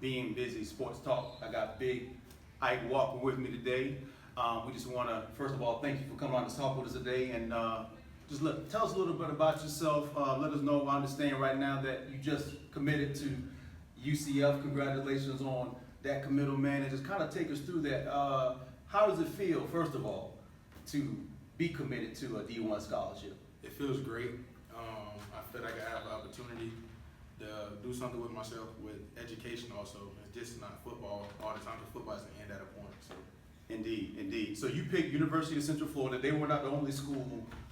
Being Busy Sports Talk. I got Big Ike Walker with me today. We just want to, first of all, thank you for coming on to talk with us today. And just tell us a little bit about yourself. Let us know, I understand right now that you just committed to UCF. Congratulations on that committal, man. And just kind of take us through that. How does it feel, first of all, to be committed to a D1 scholarship? It feels great. I feel like I have an opportunity to do something with myself, with education also. It's just not football all the time, because football is the end at a point. So. Indeed, indeed. So you picked University of Central Florida. They were not the only school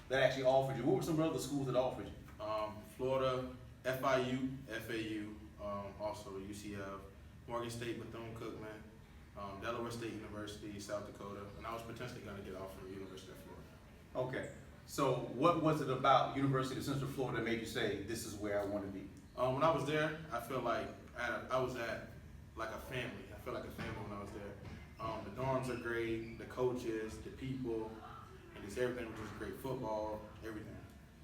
that actually offered you. What were some other schools that offered you? Florida, FIU, FAU, also UCF, Morgan State, Bethune-Cookman, Delaware State University, South Dakota, and I was potentially going to get offered University of Florida. Okay. So what was it about University of Central Florida that made you say, this is where I want to be? When I was there, I feel like I was at like a family. I feel like a family when I was there. The dorms are great, the coaches, the people, and just everything was just great. Football, everything.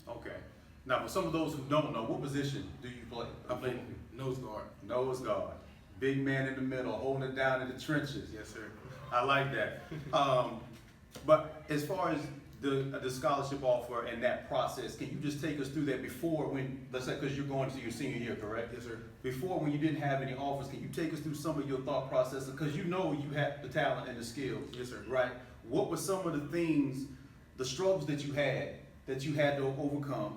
Okay. Now, for some of those who don't know, what position do you play? I played nose guard. Nose guard. Big man in the middle, holding it down in the trenches. Yes, sir. I like that. But as far as the scholarship offer and that process, can you just take us through that before when, let's say, because you're going to your senior year, correct? Yes, sir. Before, when you didn't have any offers, can you take us through some of your thought process? Because you know you had the talent and the skills. Yes, sir. Right? What were some of the things, the struggles that you had to overcome,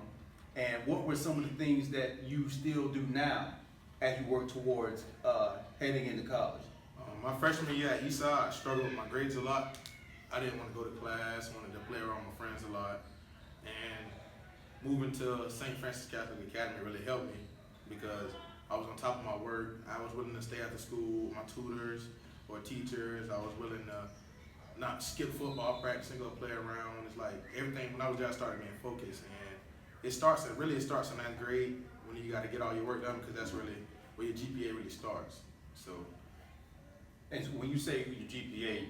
and what were some of the things that you still do now as you work towards heading into college? My freshman year at Eastside, I struggled with my grades a lot. I didn't want to go to class, wanted to play around my friends a lot. And moving to St. Francis Catholic Academy really helped me because I was on top of my work. I was willing to stay after school with my tutors or teachers. I was willing to not skip football practice and go play around. It's like everything, when I was there, I started being focused. And it starts in ninth grade when you got to get all your work done because that's really where your GPA really starts. So. And so when you say your GPA,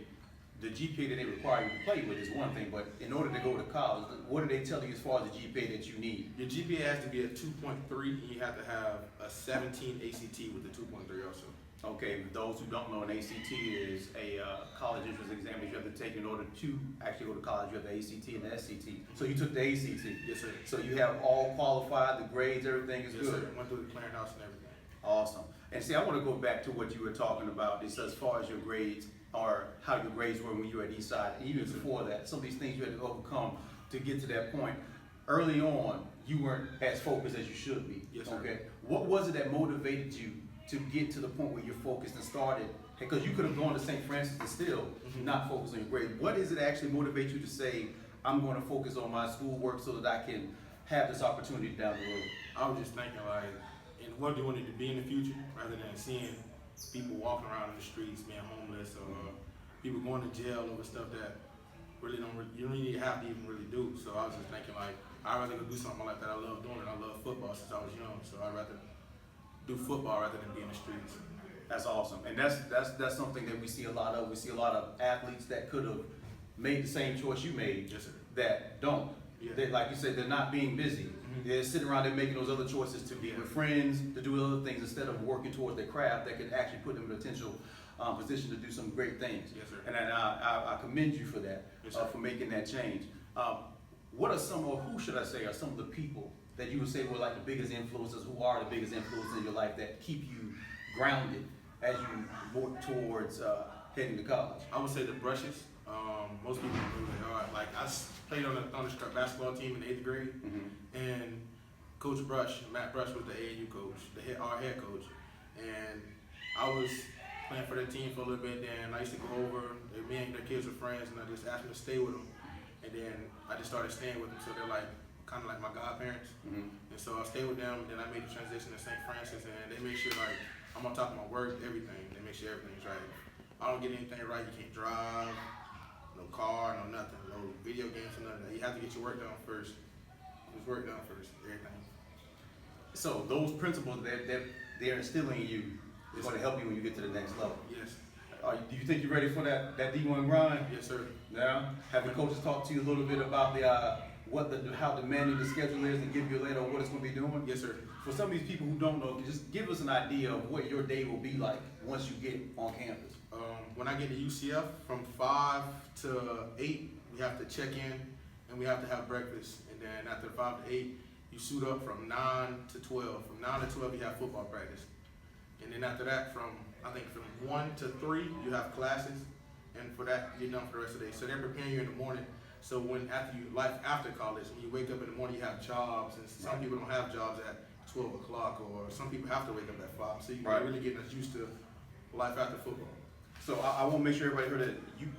the GPA that they require you to play with is one thing, but in order to go to college, what do they tell you as far as the GPA that you need? Your GPA has to be a 2.3, and you have to have a 17 ACT with the 2.3 also. Okay, for those who don't know, an ACT is a college entrance exam that you have to take in order to actually go to college. You have the ACT and the SCT. So you took the ACT. Yes, sir. So you have all qualified, the grades, everything is yes, good. Sir. Went through the clearinghouse and everything. Awesome. And see, I want to go back to what you were talking about, is as far as your grades, or how your grades were when you were at Eastside, and even before that, some of these things you had to overcome to get to that point. Early on, you weren't as focused as you should be. Yes, sir. Okay. What was it that motivated you to get to the point where you're focused and started? Because you could have gone to St. Francis and still not focus on your grades. What is it that actually motivates you to say, I'm going to focus on my schoolwork so that I can have this opportunity down the road? I was just thinking, like, and what do you want it to be in the future, rather than seeing people walking around in the streets being homeless or people going to jail over stuff that really you don't even have to even really do. So I was just thinking, like, I'd rather go do something like that. I love doing it. I love football since I was young, so I'd rather do football rather than be in the streets. That's awesome, and that's something that we see a lot of. We see a lot of athletes that could have made the same choice you made, Yes, sir. that don't. Yeah. They, like you said, they're not being busy. They're sitting around there making those other choices to be with friends, to do other things instead of working towards their craft that could actually put them in a potential position to do some great things. Yes, sir. And I commend you for that, Yes, sir. for making that change. What are some, or who should I say, are some of the people that you would say were like the biggest influences, who are the biggest influences in your life that keep you grounded as you work towards heading to college? I would say the brushes. Most people know who they are. Like, I played on the Thunderstruck basketball team in 8th grade, and Coach Brush, Matt Brush, was the AAU coach, our head coach. And I was playing for their team for a little bit, then I used to go over, me and their kids were friends, and I just asked them to stay with them. And then I just started staying with them, so they're like, kind of like my godparents. And so I stayed with them, and then I made the transition to St. Francis, and they make sure, like, I'm on top of my work, everything. They make sure everything's right. If I don't get anything right, you can't drive, no car, no nothing, no video games or nothing. You have to get your work done first. Just work done first, everything. So those principles that they're instilling in you is going to help you when you get to the next level. Yes. Do you think you're ready for that D1 grind? Yes, sir. Now, have the coaches talk to you a little bit about how demanding the schedule is and give you a later on what it's going to be doing? Yes, sir. For some of these people who don't know, just give us an idea of what your day will be like once you get on campus. When I get to UCF, from 5 to 8, we have to check in and we have to have breakfast. And then after 5 to 8, you suit up from 9 to 12. From 9 to 12, you have football practice. And then after that, from 1 to 3, you have classes. And for that, you're done for the rest of the day. So they're preparing you in the morning. So after college, when you wake up in the morning, you have jobs. And some people don't have jobs at 12 o'clock, or some people have to wake up at 5. So you're really getting us used to life after football. So I want to make sure everybody heard that.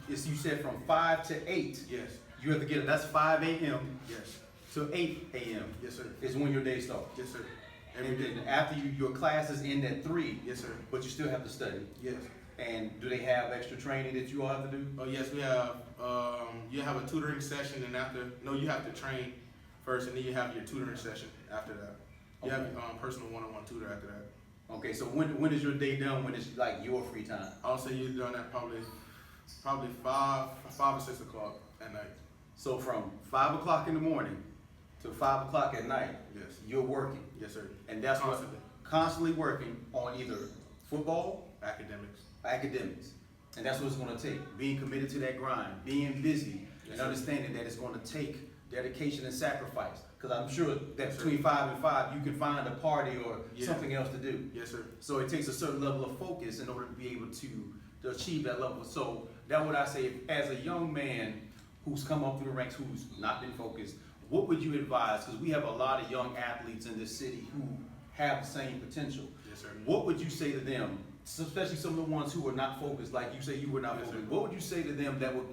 You said from 5 to 8. Yes. You have to get it. That's 5 a.m. Yes. to 8 a.m. Yes, sir. is when your day starts. Yes, sir. And then after your classes end at 3. Yes, sir. But you still have to study. Yes. And do they have extra training that you all have to do? Oh yes, we have. You have a tutoring session, and you have to train first, and then you have your tutoring session after that. You have personal one-on-one tutor after that. Okay, so when is your day done? When it's like your free time? I'll say you're done at probably 5 or 6 o'clock at night. So from 5 o'clock in the morning to 5 o'clock at night, Yes. you're working. Yes, sir. And that's constantly working on either football, academics. And that's what it's going to take. Being committed to that grind, being busy, and understanding that it's going to take dedication and sacrifice. Because I'm sure that between 5 and 5, you can find a party or something else to do. Yes, sir. So it takes a certain level of focus in order to be able to achieve that level. So that's what I say, as a young man who's come up through the ranks, who's not been focused, what would you advise? Because we have a lot of young athletes in this city who have the same potential. Yes, sir. What would you say to them, especially some of the ones who are not focused, like you say you were not focused? What would you say to them that would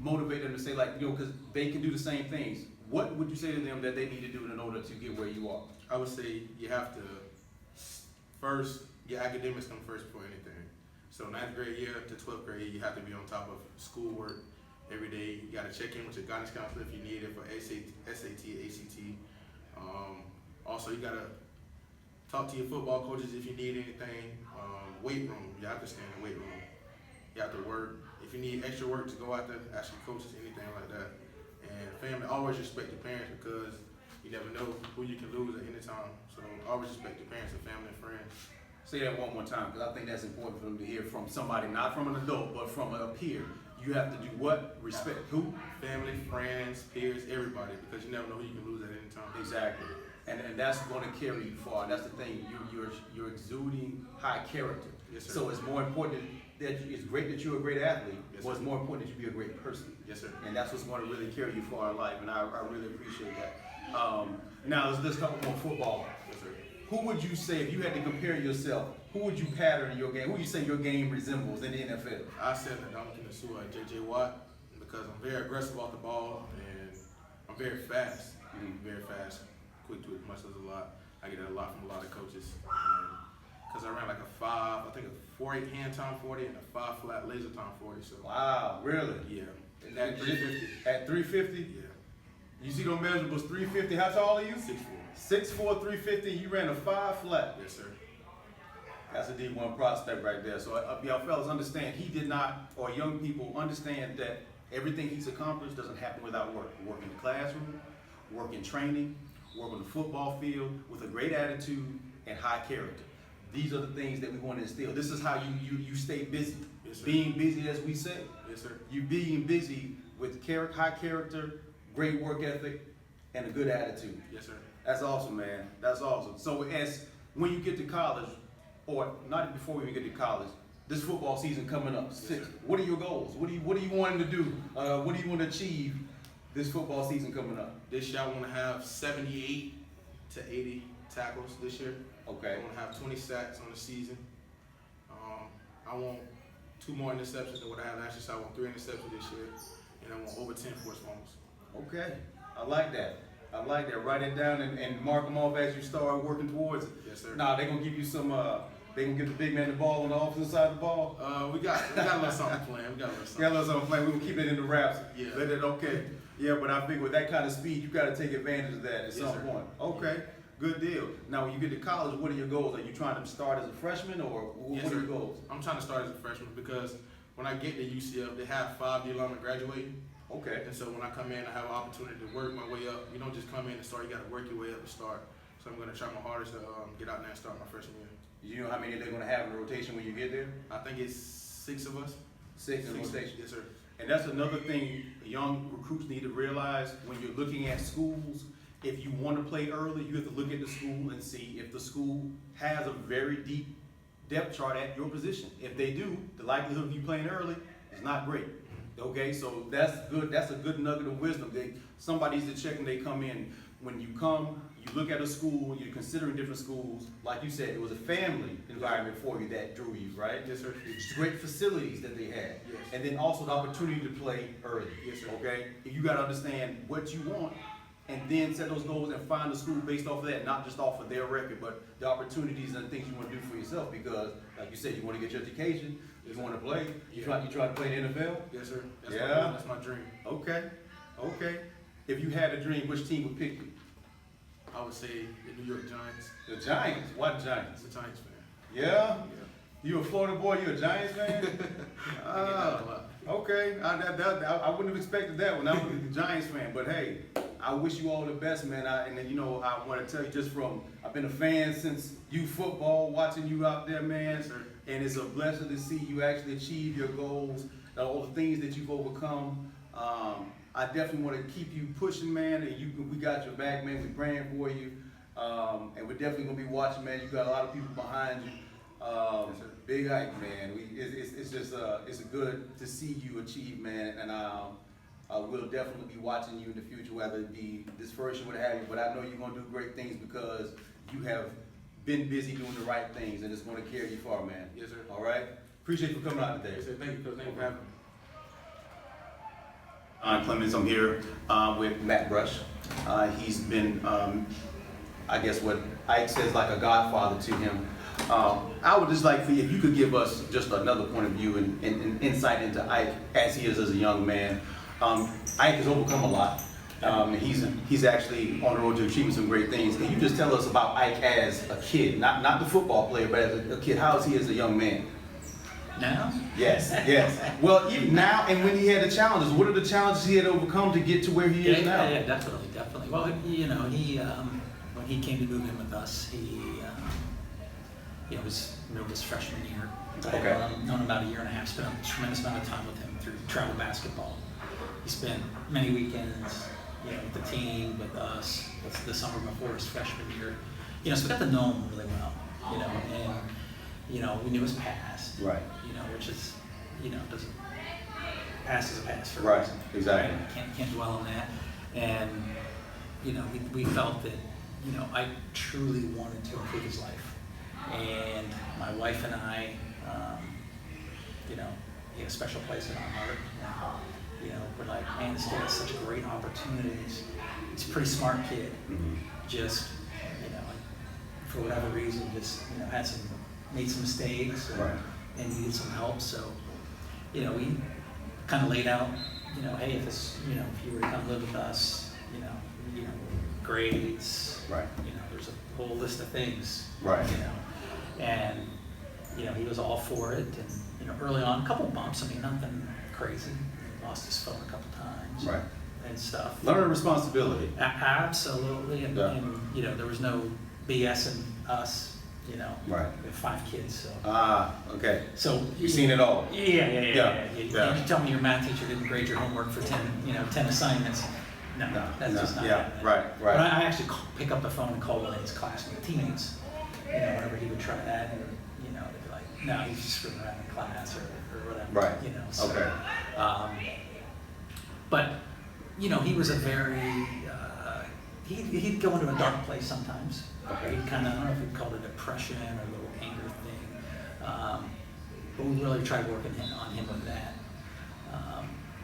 motivate them to say, like, because they can do the same things? What would you say to them that they need to do in order to get where you are? I would say you have to first, your academics come first before anything. So 9th grade year to 12th grade year, you have to be on top of schoolwork every day. You got to check in with your guidance counselor if you need it for SAT, ACT. Also, you got to talk to your football coaches if you need anything. Weight room, you have to stay in the weight room. You have to work. If you need extra work to go out there, ask your coaches, anything like that. And family, always respect your parents, because you never know who you can lose at any time. So always respect your parents and family and friends. Say that one more time, because I think that's important for them to hear from somebody, not from an adult, but from a peer. You have to do what? Respect who? Family, friends, peers, everybody, because you never know who you can lose at any time. Exactly. And that's going to carry you far. That's the thing. You're exuding high character. Yes, sir. So it's more important that it's great that you're a great athlete, Yes, but it's sir. more important that you be a great person. Yes, sir. And that's what's going to really carry you far in life. And I really appreciate that. Now let's talk more football. Yes, sir. Who would you say, if you had to compare yourself, who would you pattern your game? Who would you say your game resembles in the NFL? I said that I'm going to sue J.J. Watt, because I'm very aggressive off the ball and I'm very fast. Very fast, quick twitch, muscles a lot. I get that a lot from a lot of coaches. Because I ran like a 4.8 hand time 40 and a 5 flat laser time 40. So Wow, really? yeah. And At 350. At 350? Yeah. You see those measurables, 350. How tall are you? 6'4". 6'4", 350. You ran a 5 flat. Yes, sir. That's a D1 prospect right there. So y'all fellas understand, he did not, or young people understand that everything he's accomplished doesn't happen without work. Work in the classroom, work in training, work on the football field with a great attitude and high character. These are the things that we want to instill. This is how you stay busy. Yes, sir. Being busy, as we say. Yes, sir. You being busy with high character, great work ethic, and a good attitude. Yes, sir. That's awesome, man. That's awesome. So when you get to college, or not before we even get to college, this football season coming up, Yes, sir. what are your goals? What are you wanting to do? What do you want to achieve this football season coming up? This year I want to have 78 to 80 tackles this year. Okay. I want to have 20 sacks on the season. I want 2 more interceptions than what I had last year, so I want 3 interceptions this year. And I want over 10 forced fumbles. Okay. I like that. I like that. Write it down and mark them off as you start working towards it. Yes, sir. Nah, they're going to give you some, they going to give the big man the ball on the offensive side of the ball. We got a little something planned. We got a little something. Yeah, let's play. We're going to keep it in the wraps. Yeah. Okay. Yeah, but I think with that kind of speed, you got to take advantage of that at Yes, some sir. point. Okay. Good deal. Now, when you get to college, what are your goals? Are you trying to start as a freshman, or Yes, what are sir. your goals? I'm trying to start as a freshman because when I get to UCF, they have 5 year limit graduating. Okay. And so when I come in, I have an opportunity to work my way up. You don't just come in and start, you got to work your way up to start. So I'm going to try my hardest to get out there and start my freshman year. You know how many they're going to have in the rotation when you get there? I think it's 6 of us. 6 in rotation. Yes, sir. And that's another thing young recruits need to realize when you're looking at schools. If you want to play early, you have to look at the school and see if the school has a very deep depth chart at your position. If they do, the likelihood of you playing early is not great. Okay, so that's good. That's a good nugget of wisdom. Somebody's to check when they come in. When you come, you look at a school, you're considering different schools. Like you said, it was a family environment for you that drew you, right? Yes, sir. It's great facilities that they had. Yes. And then also the opportunity to play early. Yes, sir. Okay? You got to understand what you want and then set those goals and find a school based off of that, not just off of their record, but the opportunities and things you want to do for yourself because, like you said, you want to get your education, you want to play, you try to play in the NFL? Yes, sir. That's my dream. Okay. Okay. If you had a dream, which team would pick you? I would say the New York Giants. The Giants. What Giants? I'm a Giants fan. Yeah? Yeah. You a Florida boy, you a Giants fan? I get that a lot. Okay, I wouldn't have expected that one. I was a Giants fan, but hey, I wish you all the best, man. And then, I want to tell you just I've been a fan since youth football, watching you out there, man. Yes, sir. And it's a blessing to see you actually achieve your goals, all the things that you've overcome. I definitely want to keep you pushing, man. And we got your back, man. We're praying for you, and we're definitely gonna be watching, man. You got a lot of people behind you. Yes, sir. Big Ike, man. It's just it's good to see you achieve, man. And we'll definitely be watching you in the future, whether it be this first year, what have you. But I know you're gonna do great things because you have been busy doing the right things, and it's gonna carry you far, man. Yes, sir. All right. Appreciate you for coming out today. Yes, sir. Thank you, Coach. Thank you for having me. Clemens, I'm here with Matt Brush. He's been, I guess what Ike says, like a godfather to him. I would just like for you, if you could give us just another point of view and insight into Ike as he is as a young man. Ike has overcome a lot. He's actually on the road to achieving some great things. Can you just tell us about Ike as a kid, not the football player, but as a kid? How is he as a young man? Now? Yes. Well, even now, and when he had the challenges, what are the challenges he had to overcome to get to where he is now? Yeah, definitely. Well, he when he came to move in with us, he was middle of his freshman year. Okay. I've known him about a year and a half. Spent a tremendous amount of time with him through travel basketball. He spent many weekends, with the team, with us. The summer before his freshman year, so we got to know him really well. And we knew his past. Right. Which is, doesn't pass is a pass for a Right, reason. exactly. Right? Can't dwell on that. And, we felt that, I truly wanted to improve his life. And my wife and I, he had a special place in our heart. And, we're like, man, this kid has such great opportunities. He's a pretty smart kid. Mm-hmm. Just, for whatever reason, just, made some mistakes. Right. And needed some help, so we kind of laid out, hey, if you were to come live with us, grades, Right. There's a whole list of things, Right. And he was all for it, and early on, a couple bumps, nothing crazy. Lost his phone a couple times, Right. and stuff. Learning responsibility. Absolutely, and there was no BS in us. Right. We have 5 kids, so. Okay. So You've seen it all. Yeah. You tell me your math teacher didn't grade your homework for 10 assignments. No, that's just not happening. Right. But I actually pick up the phone and call one of his teammates, whenever he would try that, and they'd be like, no, he's just screwing around in class or whatever. Right. So, Okay. but he was a very he'd go into a dark place sometimes. Okay. He'd kind of, I don't know if we'd call it depression or a little anger thing, but we really tried working on him with that,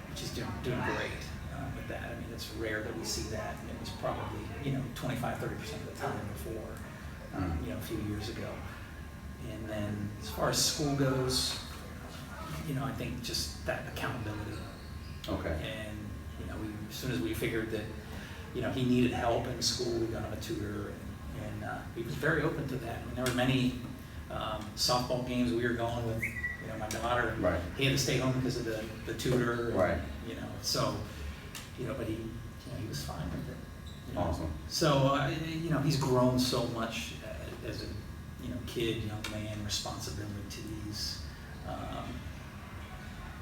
which is doing great with that. It's rare that we see that. It was probably 25-30% of the time before, a few years ago. And then as far as school goes, I think just that accountability. Okay. And as soon as we figured that he needed help in school, we got him a tutor, and And he was very open to that. And there were many softball games we were going with, my daughter. Right. He had to stay home because of the tutor. Right. So, but he was fine with it. Awesome. So, he's grown so much as a, kid, young man, responsibilities.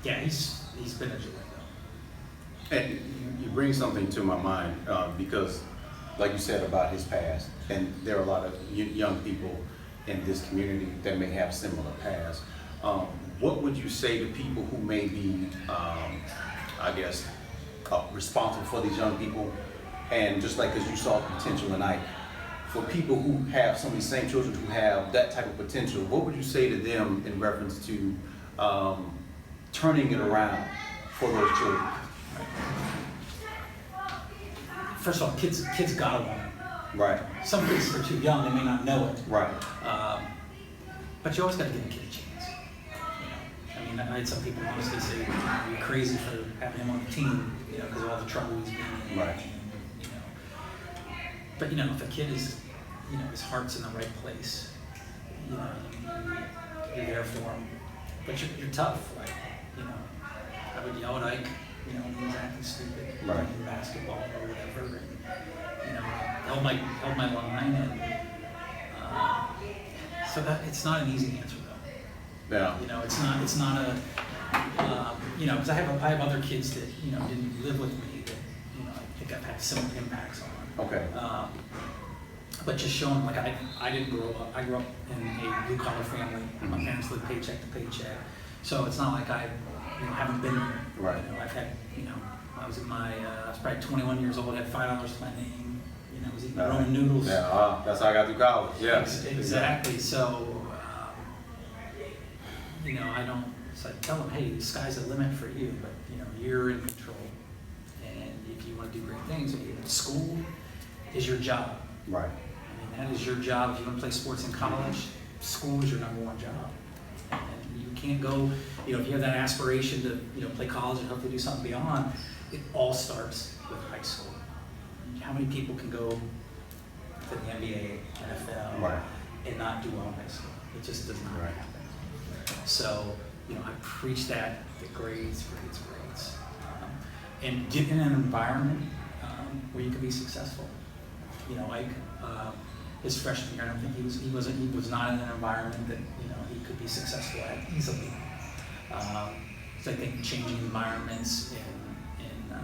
He's been a joy though. And you bring something to my mind because, like you said about his past, and there are a lot of young people in this community that may have similar pasts. What would you say to people who may be, responsible for these young people? And just like as you saw potential in Ike, for people who have some of these same children who have that type of potential, what would you say to them in reference to turning it around for those children? First of all, kids gotta want it. Right. Some kids are too young; they may not know it. Right. But you always got to give a kid a chance. I had some people honestly say you're crazy for having him on the team, because of all the trouble he's been in. Right. But if a kid is, his heart's in the right place, you're there for him. But you're tough, like, I would yell at Ike, when he was acting stupid, right, in basketball or whatever, and held my line, and so that it's not an easy answer though. Yeah. It's not a because I have other kids that didn't live with me that I think I've had similar impacts on. Okay. But just showing, like, I didn't grow up. I grew up in a blue collar family. Mm-hmm. My parents lived paycheck to paycheck, so it's not like I haven't been there. Right. I've had I was I was probably 21 years old. I had $5 to my name. I was eating Roman noodles. Yeah. That's how I got through college. Yeah. Exactly. So I don't. So I tell them, hey, the sky's the limit for you, but you're in control, and if you want to do great things, school is your job. Right. That is your job. If you want to play sports in college, school is your number one job. And you can't go, if you have that aspiration to, play college and hopefully do something beyond, it all starts with high school. How many people can go to the NBA, NFL, right, and not do well in high school? It just does not right. happen. So, I preach that, the grades. And get in an environment where you can be successful. Like his freshman year, I don't think he was not in an environment that he could be successful at easily. So I think changing environments and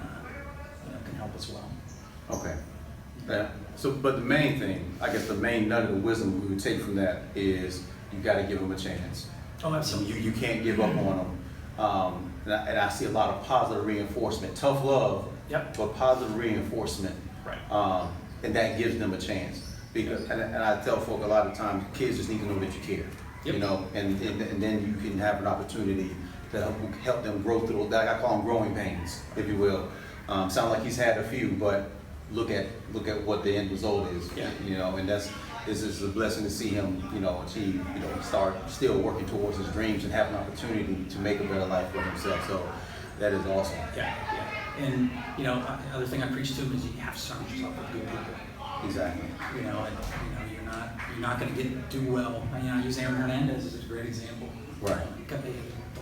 can help as well. Okay. Yeah. So, but the main thing, I guess, the main nugget of wisdom we would take from that is you got to give them a chance. Oh, absolutely. You can't give up on them. And I see a lot of positive reinforcement, tough love, yep, but positive reinforcement. Right. And that gives them a chance. Because, and I tell folk a lot of times, kids just need to know that you care. Yep. And then you can have an opportunity to help them grow through that. I call them growing pains, if you will. Sound like he's had a few, but look at what the end result is. Yeah. And this is a blessing to see him, achieve, start still working towards his dreams and have an opportunity to make a better life for himself. So that is awesome. Yeah. And other thing I preach to him is you have to surround yourself with good people. Exactly. And you're not going to do well. I use Aaron Hernandez as a great example. Right. He got the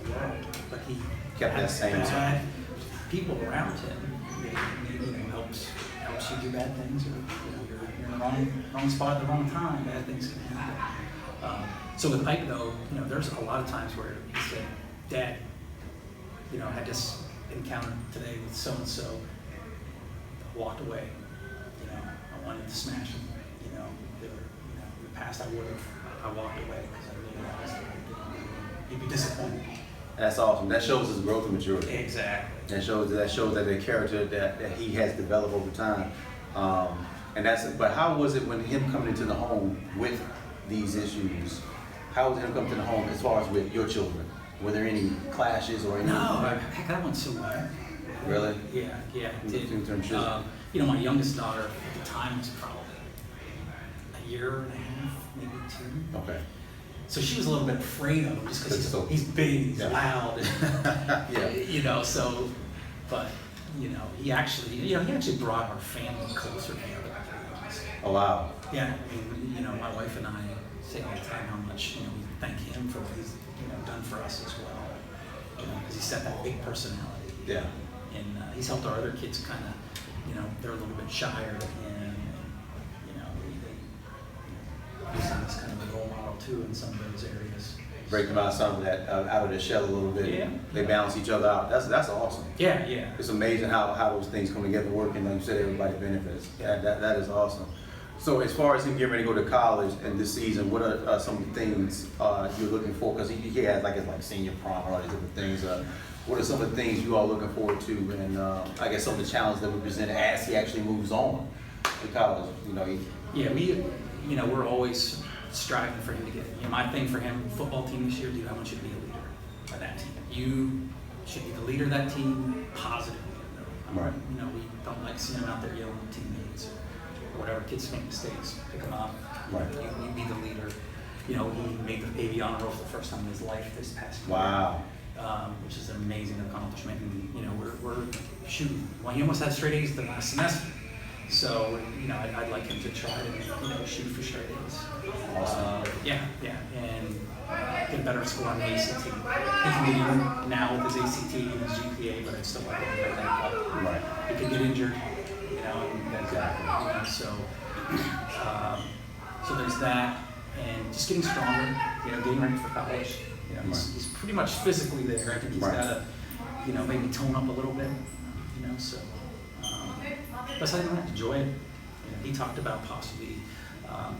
world, but he Kept that same bad people around him. Helps you do bad things, or you're in the wrong spot at the wrong time. Bad things can happen. So with Ike though, there's a lot of times where he said, "Dad, I had this encounter today with so and so. Walked away. I wanted to smash him. In the past I walked away because I knew that was he'd be disappointed." That's awesome. That shows his growth and maturity. Exactly. That shows that the character that he has developed over time. But how was it when him coming into the home with these issues? How was him coming to the home as far as with your children? Were there any clashes or any? No, heck, I went so well. Really? Yeah. My youngest daughter at the time was probably a year and a half, maybe 2. Okay. So she was a little bit afraid of him just because he's big, he's loud, and, yeah. but he actually brought our family closer together. Oh, wow. Yeah, I mean, you know, my wife and I say all the time how much, you know, we thank him for what he's, you know, done for us as well. You know, because he set that big personality. Yeah. And he's helped our other kids kind of, you know, they're a little bit shyer than him. And, you know, he's him as kind of a role model too in some of those areas. Break them out some of that out of their shell a little bit. Yeah. They balance each other out. That's awesome. Yeah, yeah. It's amazing how those things come together, working. Like you said, everybody benefits. Yeah. That is awesome. So as far as him getting ready to go to college and this season, what are some things you're looking for? Because he has like senior prom and all these different things. What are some of the things you are looking forward to? And I guess some of the challenges that we present as he actually moves on to college. You know, You know, we're always striving for him to get, you know, my thing for him, football team this year, dude, I want you to be a leader of that team. You should be the leader of that team positively. Right. You know, we don't like seeing him out there yelling at teammates or whatever. Kids make mistakes, pick them up. Right. You be the leader. You know, he made the baby honor roll for the first time in his life this past year. wow. Which is an amazing accomplishment. And, you know, we're shooting. Well, he almost had straight A's the last semester. So, you know, I'd like him to try to, you know, shoot for straight A's. Awesome. Yeah, and get better at school on the ACT. He can get even now with his ACT and his GPA, but I'd still like him to bring that up. Right. He could get injured, you know, and Exactly. you know, so there's that, and just getting stronger, you know, getting ready for college. You know, he's pretty much physically there. I think he's Right. got to, you know, maybe tone up a little bit, you know, so. Plus, I don't have to enjoy it. You know, he talked about possibly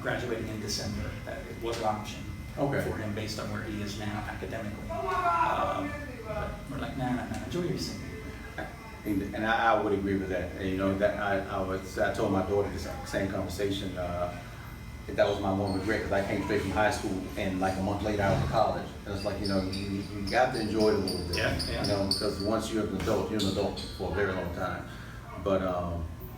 graduating in December. That it was an option Okay. for him based on where he is now academically. But we're like, nah, enjoy your senior year. And I would agree with that. And, you know, that I told my daughter this same conversation. That was my one regret because I came straight from high school and like a month later I was in college. And it's like, you know, you got to enjoy it a little bit. Yeah. You know, because once you're an adult for a very long time. But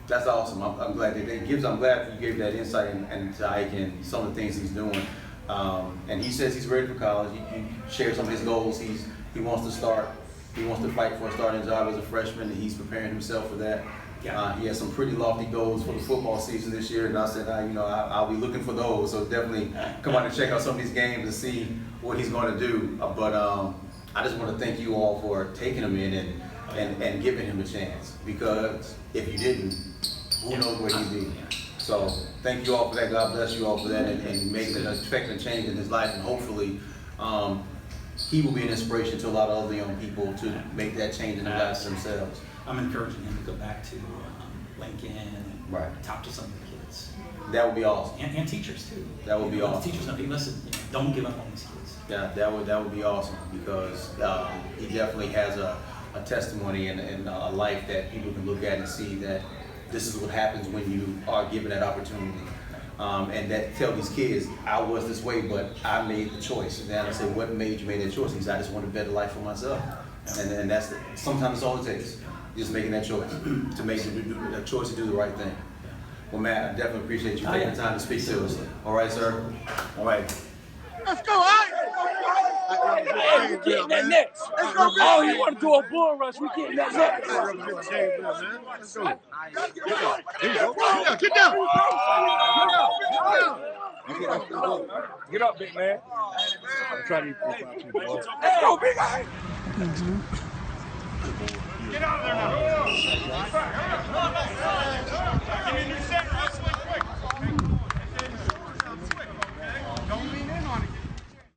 that's awesome. I'm glad I'm glad you gave that insight into Ike and some of the things he's doing. And he says he's ready for college. He shared some of his goals. He wants to start. He wants to fight for a starting job as a freshman, and he's preparing himself for that. Yeah. He has some pretty lofty goals for the football season this year, and I said, I'll be looking for those. So definitely come out and check out some of these games and see what he's going to do. But I just want to thank you all for taking him in and giving him a chance, because if you didn't, who knows where he'd be. So thank you all for that. God bless you all for that, and making an affecting change in his life, and hopefully he will be an inspiration to a lot of other young people to make that change in their lives themselves. I'm encouraging him to go back to Lincoln and Right. talk to some of the kids. That would be awesome. And teachers too. That would be Let the awesome. teachers know, hey, listen, you know, don't give up on these kids. Yeah, that would be awesome, because he definitely has a testimony and a life that people can look at and see that this is what happens when you are given that opportunity. And that tell these kids, I was this way, but I made the choice. And then I say, what made you make that choice? He said, I just want a better life for myself. And that's sometimes all it takes, just making that choice, to make a choice to do the right thing. Well, Matt, I definitely appreciate you taking the time to speak to us. All right, sir. All right. Let's go, Ike! Hey, we getting that next. Oh, you want to do a bull rush? We getting that next. Let's go. Get down. Get up, big man. I'm trying to eat 4-5-2. Let's go, big Ike. Get out of there now. Give me a new set.